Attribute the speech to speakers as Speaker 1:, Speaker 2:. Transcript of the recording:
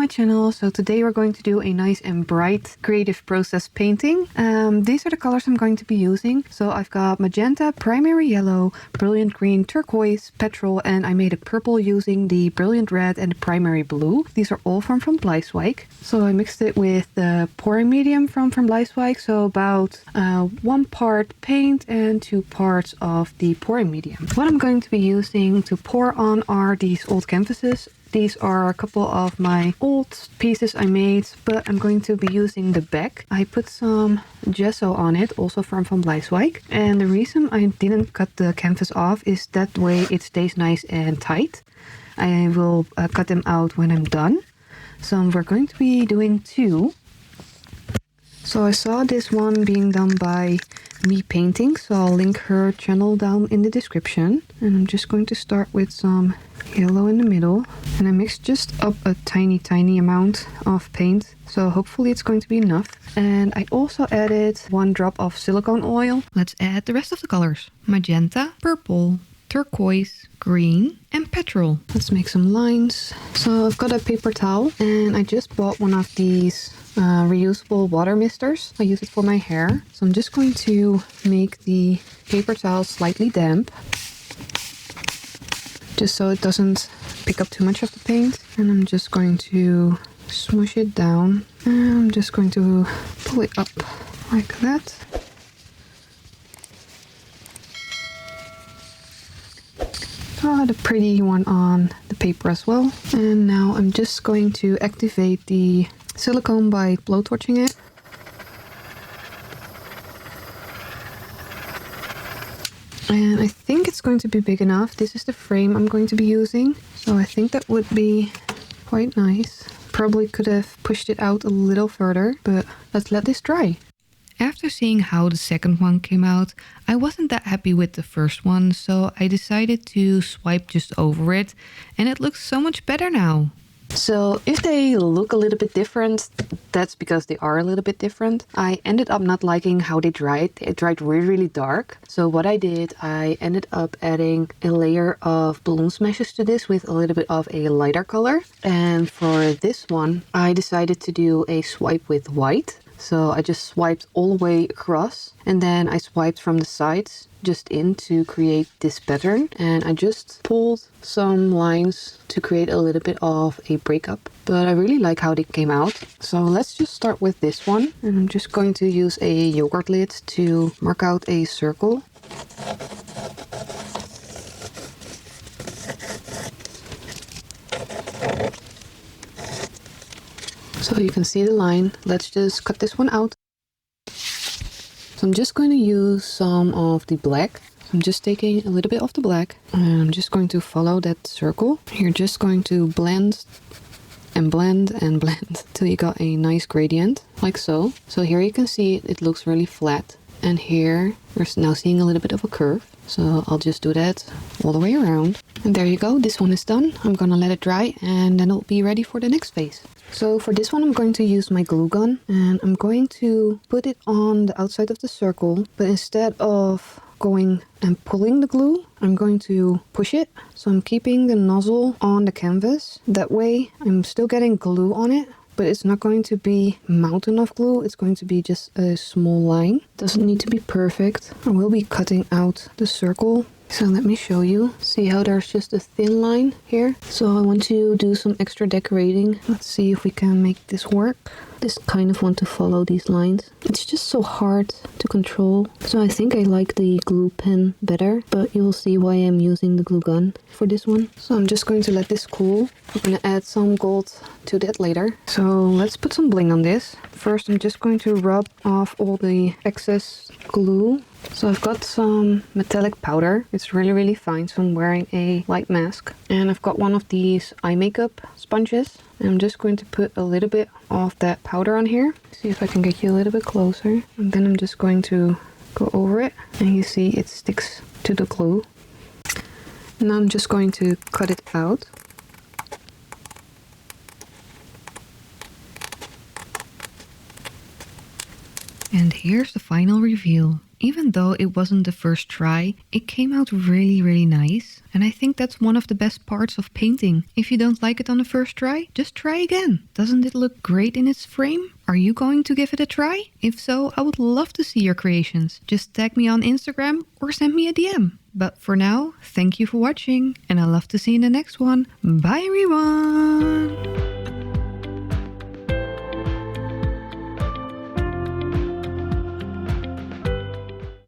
Speaker 1: channel. So today we're going to do a nice and bright creative process painting. These are the colors I'm going to be using. So I've got magenta, primary yellow, brilliant green, turquoise, petrol, and I made a purple using the brilliant red and the primary blue. These are all from Bleiswijk. So I mixed it with the pouring medium from Bleiswijk. So about 1 part paint and 2 parts of the pouring medium. What I'm going to be using to pour on are these old canvases. These are a couple of my old pieces I made, but I'm going to be using the back. I put some gesso on it, also from Bleiswijk. And the reason I didn't cut the canvas off is that way it stays nice and tight. I will cut them out when I'm done. So we're going to be doing 2. So I saw this one being done by Me Painting, so I'll link her channel down in the description. And I'm just going to start with some yellow in the middle. And I mixed just up a tiny amount of paint, so hopefully it's going to be enough. And I also added 1 drop of silicone oil. Let's add the rest of the colors. Magenta, purple, turquoise, green, and petrol. Let's make some lines. So I've got a paper towel and I just bought one of these reusable water misters. I use it for my hair. So I'm just going to make the paper towel slightly damp, just so it doesn't pick up too much of the paint. And I'm just going to smoosh it down. And I'm just going to pull it up like that. Got a pretty one on the paper as well. And now I'm just going to activate the silicone by blowtorching it. And I think it's going to be big enough. This is the frame I'm going to be using, so I think that would be quite nice. Probably could have pushed it out a little further, but let's let this dry. After seeing how the second one came out, I wasn't that happy with the first one, so I decided to swipe just over it, and it looks so much better now. So if they look a little bit different, that's because they are a little bit different. I ended up not liking how they dried. It dried really dark. So what I did, I ended up adding a layer of balloon smashes to this with a little bit of a lighter color. And for this one, I decided to do a swipe with white. So I just swiped all the way across and then I swiped from the sides just in to create this pattern. And I just pulled some lines to create a little bit of a breakup. But I really like how they came out. So let's just start with this one. And I'm just going to use a yogurt lid to mark out a circle. So you can see the line. Let's just cut this one out. So I'm just going to use some of the black. I'm just taking a little bit of the black and I'm just going to follow that circle. You're just going to blend and blend and blend till you got a nice gradient, like so. So here you can see it looks really flat. And here we're now seeing a little bit of a curve. So I'll just do that all the way around. And there you go, this one is done. I'm gonna let it dry and then it'll be ready for the next phase. So for this one I'm going to use my glue gun and I'm going to put it on the outside of the circle, but instead of going and pulling the glue, I'm going to push it. So I'm keeping the nozzle on the canvas. That way I'm still getting glue on it, but it's not going to be a mountain of glue. It's going to be just a small line. Doesn't need to be perfect. I will be cutting out the circle. So let me show you. See how there's just a thin line here? So I want to do some extra decorating. Let's see if we can make this work. Just kind of want to follow these lines. It's just so hard to control. So I think I like the glue pen better, but you'll see why I'm using the glue gun for this one. So I'm just going to let this cool. I'm going to add some gold to that later. So let's put some bling on this. First I'm just going to rub off all the excess glue. So I've got some metallic powder. It's really fine, so I'm wearing a light mask. And I've got one of these eye makeup sponges. And I'm just going to put a little bit of that powder on here. See if I can get you a little bit closer. And then I'm just going to go over it. And you see it sticks to the glue. Now I'm just going to cut it out. And here's the final reveal. Even though it wasn't the first try, it came out really nice. And I think that's one of the best parts of painting. If you don't like it on the first try, just try again. Doesn't it look great in its frame? Are you going to give it a try? If so, I would love to see your creations. Just tag me on Instagram or send me a DM. But for now, thank you for watching and I'd love to see you in the next one. Bye everyone!